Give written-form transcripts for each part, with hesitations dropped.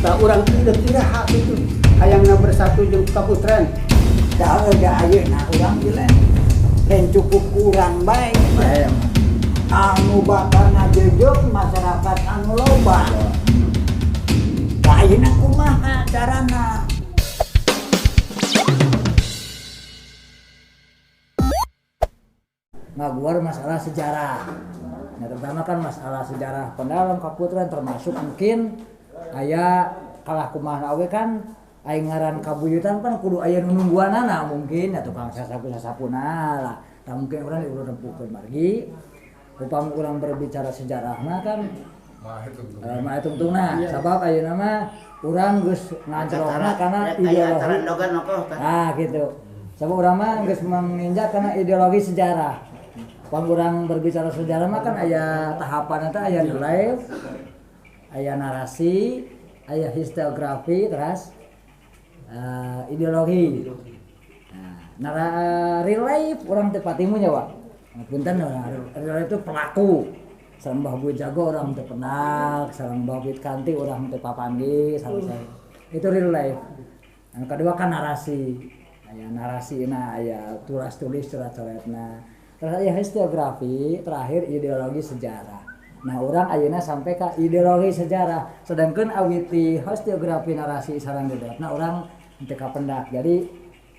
tak urang tidak hak itu hayangna bersatu jeung kaputren. Da ayeuna urang ge lain cukup kurang bae. Anu bakal ngajejuk masyarakat anu loba. Ayeuna kumaha carana? Ngaguar masalah sejarah. Nah, terutama kan masalah sejarah pendalam kaputren termasuk mungkin aya kalah kumaha awe kan aing ngaran kabuyutan kan kudu aya nu nungguanana mungkin atau tukang sasapu-sasapuna lah. Tah mungkin urang diurang rempukeun margi. Upami urang berbicara sejarahna kan mah tungtungna sabab ayeuna mah urang geus ngajrokna kana ideologi. Ah gitu. Sabab urang mah geus menginjak kana ideologi sejarah. Pan urang berbicara sejarah mah kan aya tahapan eta aya nilai, aya narasi, aya historiografi, terus ideologi. Nah, relief urang teu patimu nya, Wak. Punten relief itu pelaku. Sareng Mbah Bui Jago urang teu kenal, sareng Mbah Bui Kanti urang teu papanggih, sareng itu relief. Anu kadua kan narasi. Aya narasina, aya tulis surat-suratna. Terus aya historiografi, terakhir ideologi sejarah. Nah, urang ayeuna sampai ka ideologi sejarah. Sedangkeun awiti historiografi narasi sareng dedetna urang teu kapendak. Jadi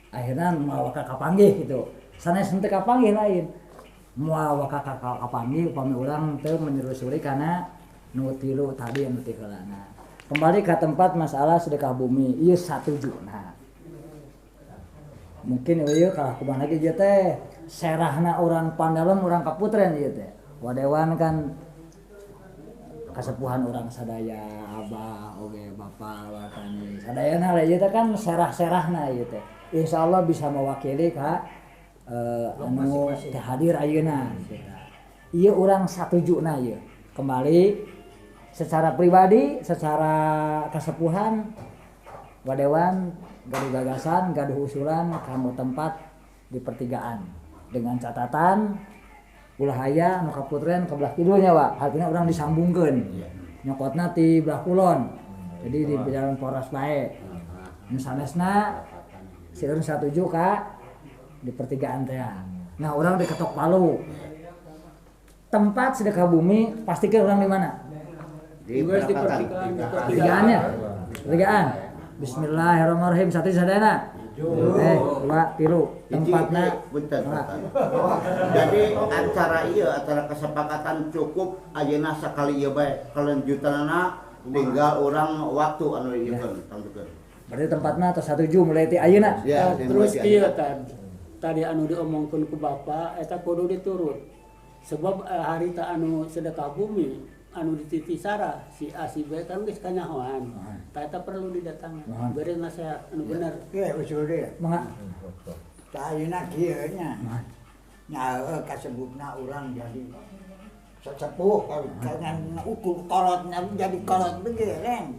akhirna moal ka kapanggih gitu. Sanes teu kapanggih lain. Moal ka kapanggih upami urang teu menyelusuri kana nu tilu tadi anu teu heulana. Kembali ke tempat masalah sedekah bumi, ieu satujuna. Mungkin ieu kalah kumaha lagi ieu teh serahna orang Pandalem orang Kaputren ieu teh. Wadewan kan kasepuhan orang sadaya, abah oge bapak watani. Sadayana ieu teh kan serah-serahna ieu teh. Insyaallah bisa mewakili ka anu teh hadir ayeuna. Ieu urang satujuna ieu. Kembali secara pribadi, secara kasepuhan wadewan gaduh gagasan, gaduh usulan kanggo tempat di pertigaan. Dengan catatan ulah aya nu kaputren ke belah kidulnya Wak, artinya urang disambungkeun. Nyokotna ti belah kulon. Jadi di jalan poros bae. Nu sanesna sieun satuju ka di pertigaan teh. Nah, urang di Ketok Palu. Tempat sedekah bumi pastikeun urang di mana? Di pertigaan. Pertigaannya. Pertigaan. Bismillahirrahmanirrahim. Satu sadayana. 2, 3 tempatnya. Jadi acara kesepakatan cukup ayeuna sakali ieu bae. Kelanjutanana tinggal orang waktu anu ieukeun tentukeun. Berarti tempatna tos satuju mulai ti ayeuna. Ya, Terus kieu tadi anu diomongkeun ku Bapak eta kudu diturut. Sebab harita anu sedekah bumi anu dititi Sarah si A si B kan geus kanyahoan. Tah eta perlu didatangan. Beri nasehat anu bener. Oke, usul deui. Mangga. Tah ayeuna kieu nya. Nya kasebutna urang jadi sesepuh kana ukur kolotna jadi kolot bege len.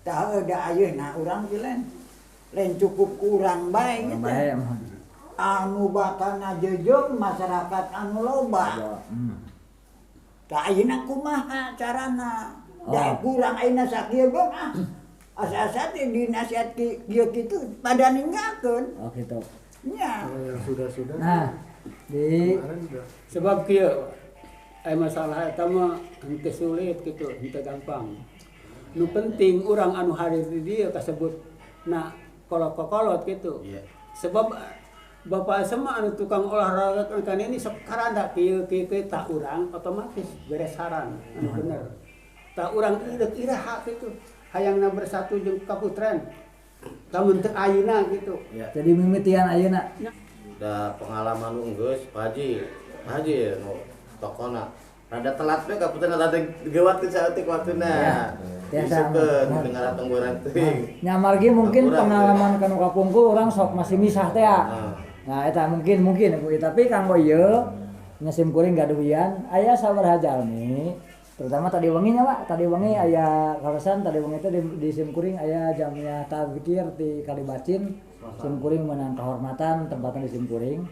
Tah da ayeuna urang ge len cukup kurang bae gitu. Anu bakal ngajejuk masyarakat anu loba. Tah ayeuna kumaha carana? Da kurang ayeuna sakieu gong asa-asa teh dinasihat kieu kitu pada ninggalkeun. Oh gitu. Iya. Ya, sudah. Nah, di sebab kieu masalah eta mah henteu sulit gitu, henteu gampang. Nu penting urang anu hadir di dieu kasebut na kolot-kolot gitu. Iya. Sebab Bapak sama anu tukang olahraga kan ini sok karanda kieu tak urang otomatis beres saran anu bener. Tak urang ira hak itu hayangna bersatu jeung kaputren. Lamun teu ayeuna gitu. Ya. jadi mimitian ayeuna. Da pengalaman geus Pak Haji nu tokona. Rada telat we kaputren rada gewatkeun saeutik waktuna. Disukeun dengan tenggoran teuing. Nya margi mungkin pengalaman kanu kapungkul urang sok masih misah teh ya. Nah, eta mungkin tapi kanggo ieu ngesim kuring gaduhian aya sabaraha jalmi terutama tadi wengi nya Pak, tadi wengi aya kawasan tadi wengi teh di sim kuring aya jamnya tazkir di Kalibacin sim kuring meunang kehormatan tempatna di sim kuring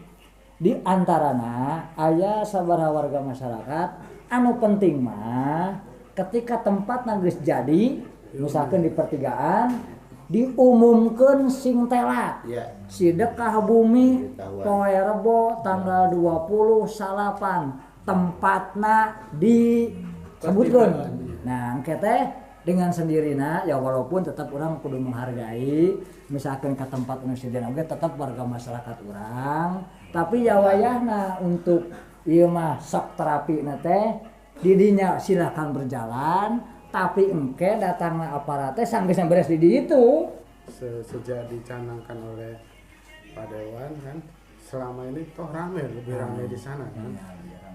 di antarana aya sabaraha warga masyarakat anu penting mah ketika tempatna geus jadi Misalkan di pertigaan diumumkan sing telat. Iya. Sedekah bumi Ditahuan. poe Rebo tanggal 28 tempatna disebutkan. Nah, engke teh dengan sendirinya ya walaupun tetap orang kudu menghargai misalkan ke tempat anu sidena oge tetap warga masyarakat orang, tapi ya wayahna untuk ieu mah sok terapi na teh di dinya silakan berjalan, tapi engke datangna aparat teh sanggeusna beres di dieu itu. Sejak dicanangkan oleh Pak Dewan kan selama ini toh ramai, lebih ramai di sana kan.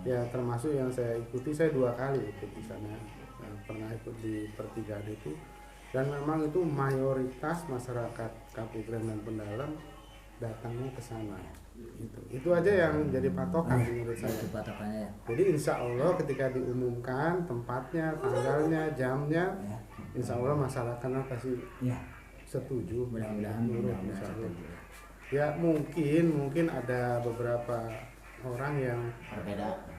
Ya termasuk yang saya ikuti, saya 2 kali ikut di sana. Pernah ikut di pertigaan itu, dan memang itu mayoritas masyarakat Kapukrem dan Pendalam datangnya ke sana. Itu aja yang jadi patokan menurut saya. Patokannya ya. Jadi insya Allah ketika diumumkan tempatnya, tanggalnya, jamnya, insya Allah masyarakatnya pasti Ya, setuju. mudah-mudahan Insya Allah. Ya mungkin ada beberapa orang yang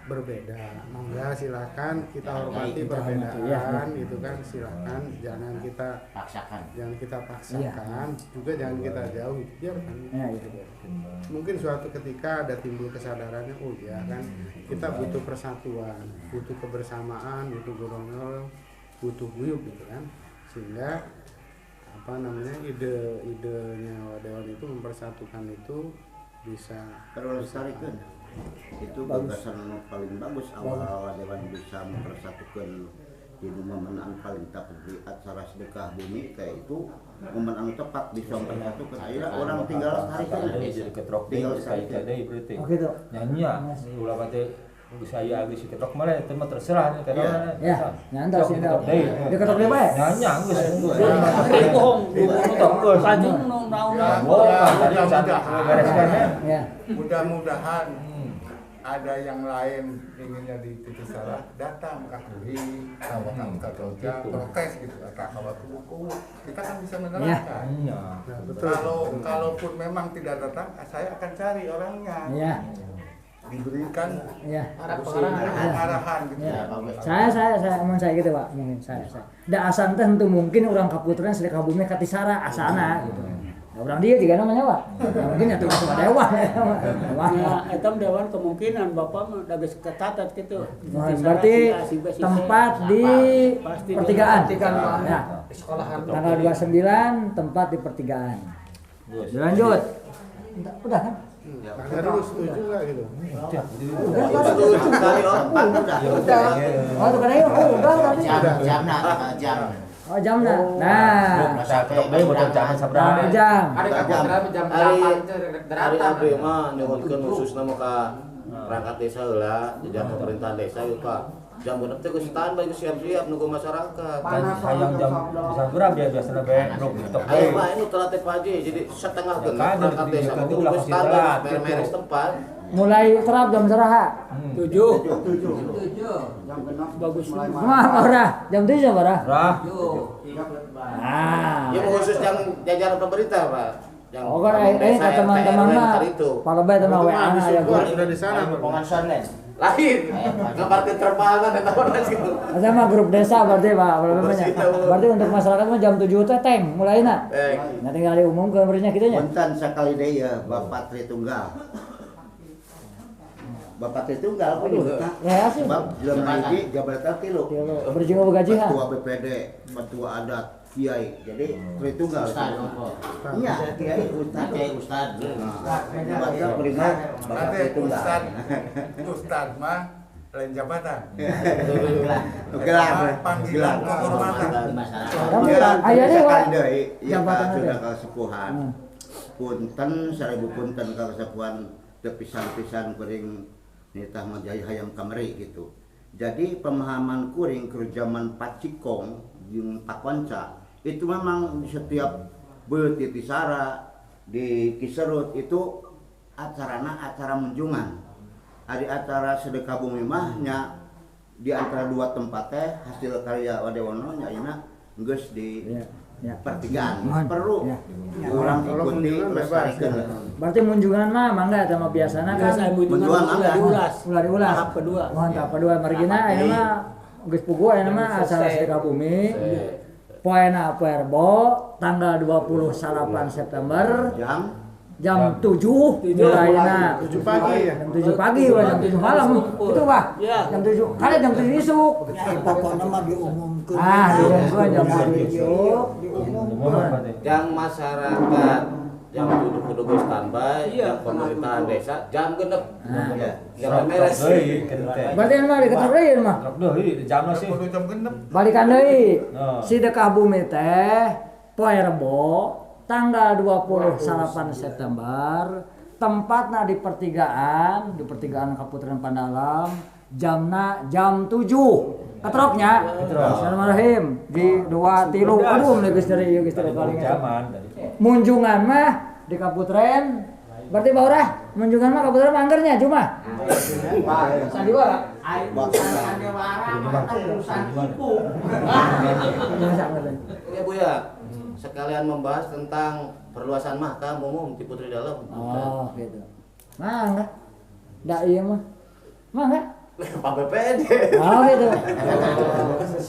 berbeda. Monggo silakan kita hormati perbedaan itu kan, silakan jangan kita paksakan, juga jangan kita jauhi, biarkan. Ya, itu. Mungkin suatu ketika ada timbul kesadarannya, oh ya kan kita butuh persatuan, butuh kebersamaan, butuh gotong royong, butuh guyub gitu kan, sehingga idenya Dewan itu mempersatukan itu bisa Lestarikan itu gagasan paling bagus awal Dewan bisa mempersatukan jadi momen paling tepat di acara sedekah bumi kayak itu momen anu tepat bisa mempersatukan akhirnya orang tinggal lestarikan jadi ketrok tinggal kayak tadi berarti Oh gitu. nyanyi ya ulah kate saya agak si ketrok malah itu mah terserah karena Ya, nyantar sih dah. deui. Dia ketok dia bae. nyanyi geus bohong anjing tadi bereskan ya. Ya. Mudah-mudahan ada yang lain inginnya di titik salah datang ke kuri ke kerja protes gitu kalau kita kan bisa menerangkan kalaupun memang tidak datang saya akan cari orangnya Ya. diberikan Ya. arahan gitu Saya omong saya gitu, Pak. Mungkin saya. Da asan teh henteu mungkin urang kaputreun sedekah bumi ka tisara asana gitu. Da urang dia juga namanya, Pak. Ya, mungkin atuh sama dewan. Ya, eta Dewan kemungkinan Bapak mah da geus ketatat kitu. Berarti tempat di pertigaan. Ya. sekolahan Tanggal 29 tempat di pertigaan. Lanjut. Udah kan? Tadi lu setuju nggak gitu? Oh, tuh kan ayo. Udah tadi. jam Oh, jamna. Nah, masa ketrok deui model jam sabaraha jam. ada kabupaten jam hari 8 hari abdi mah nyuhunkeun khususna mah ka perangkat desa heula jajar pemerintahan desa ieu Pak jam genep teh geus standby geus siap-siap nunggu masyarakat kan hayang jam bisa berapa dia biasana bae brok ketrok ayo deui Pak ini telat teh Pak Haji jadi setengah Ya, genep kan, perangkat jadi desa kan kudu ulah geus pasti standby telat, beres tempat Mulai terap jam seraha. 7 bagus Mah ora, jam 7 ora. rah Ah. ya khusus yang jajaran pemerintah Pak yang Oh kan teman-teman mah kalau bae teman WA na aya Gua sudah di sana Pak. lahir kabarkeun terbangan eta mah gitu Ada mah grup desa berarti Pak, berarti untuk masyarakat mah jam 7 teh teng mulaina. Nah tinggal diumumkeun beureunya kitu nya. Punten sakali deui ya Bapak Tritunggal. Bapak Tritunggal punya Ya sih. sebab jelema hiji jabatan 3. Berjiwa begajihan. Ketua BPD, ketua adat, kiai. Jadi Tritunggal. Iya, kiai ustad. Bapak prima Bapak Tritunggal. Ustad mah lain jabatan Gelar, panggilan kehormatan Tapi aya deui Pak. jabatan sudah kesepuhan. Punten 1000 punten kesepuhan tepisan-pisan kuring nitah majaya hayang kamari gitu. Jadi pemahaman kuring ke zaman Pacikong jeung Pakonca itu memang di setiap beut di Tisara di Kiserut itu acarana acara munjungan. Hari acara sedekah bumi mah nya di antara dua tempat teh hasil karya Wadewono nya ayeuna geus di pertigaan perlu orang ikuti lestarikan. Berarti munjungan mah mangga eta mah biasana kan munjungan diulas. Ulah diulas. Tahap kedua. Tahap kedua margina ayeuna mah geus puguh ayeuna mah acara sedekah bumi. poena Perbo tanggal 28 September jam 7 mulainya 7 pagi ya. jam 7 pagi jam 7 malam itu Pak jam 7 kali jam 7 isuk pokoknya mah diumumkan diumumkan jam 7 isuk yang masyarakat yang kudu standby, yang pemerintahan desa jam genep. Jam beres. Berarti mah diketok deui mah. Deui jamna sih. Kudu jam genep. Balikan deui. Sedekah bumi teh poe Rebo tanggal 28 September tempatna di pertigaan Kabupaten Pandalam jamna jam 7 ketroknya Bismillahirrahmanirrahim di 2 3 aduh geus dari ieu geus paling zaman munjungan mah di Kabupaten berarti baurah munjungan mah Kabupaten Manggernya cuma sandiwara Ya Bu ya, sekalian membahas tentang perluasan makam umum di Putri Dalem. Oh gitu mangga da ieu mah mangga Pak BPD. oh gitu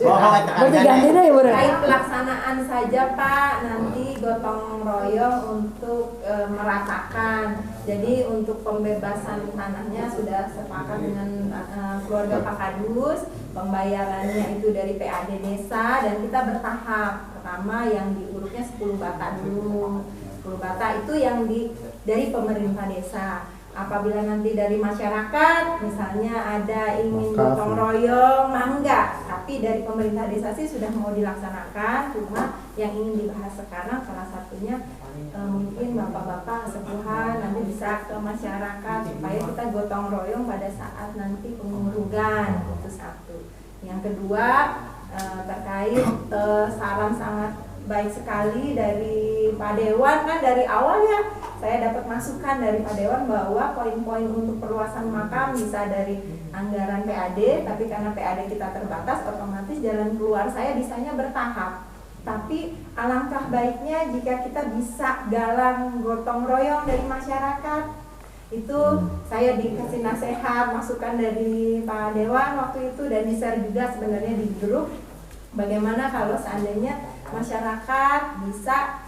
berarti ganti deh terkait pelaksanaan saja Pak, nanti gotong royong untuk meratakan. Jadi untuk pembebasan tanahnya sudah sepakat dengan keluarga Pak Kadus, pembayarannya itu dari PAD desa dan kita bertahap. Pertama yang diurutnya 10 bata dulu. 10 bata itu yang dari pemerintah desa. Apabila nanti dari masyarakat misalnya ada ingin gotong royong mangga, tapi dari pemerintah desa sih sudah mau dilaksanakan, cuma yang ingin dibahas sekarang salah satunya mungkin bapak-bapak sepuhan nanti bisa ke masyarakat supaya kita gotong royong pada saat nanti pengurugan, itu satu. Yang kedua terkait saran sangat baik sekali dari Pak Dewan, kan dari awal ya saya dapat masukan dari Pak Dewan bahwa poin-poin untuk perluasan makam bisa dari anggaran PAD, tapi karena PAD kita terbatas otomatis jalan keluar saya bisanya bertahap. Tapi alangkah baiknya jika kita bisa galang gotong royong dari masyarakat. Itu saya dikasih nasihat, masukan dari Pak Dewan waktu itu dan di-share juga sebenarnya di grup. Bagaimana kalau seandainya masyarakat bisa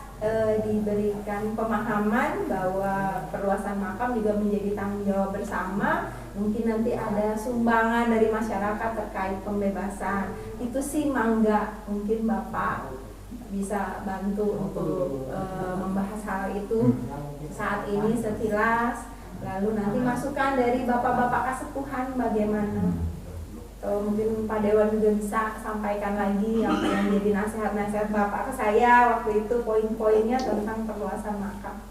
diberikan pemahaman bahwa perluasan makam juga menjadi tanggung jawab bersama. Mungkin nanti ada sumbangan dari masyarakat terkait pembebasan. Itu sih mangga, mungkin Bapak bisa bantu untuk membahas hal itu saat ini sekilas. Lalu nanti masukan dari bapak-bapak kasepuhan bagaimana. Mungkin Pak Dewan juga bisa sampaikan lagi apa yang jadi nasihat-nasihat Bapak ke saya waktu itu poin-poinnya tentang perluasan makam.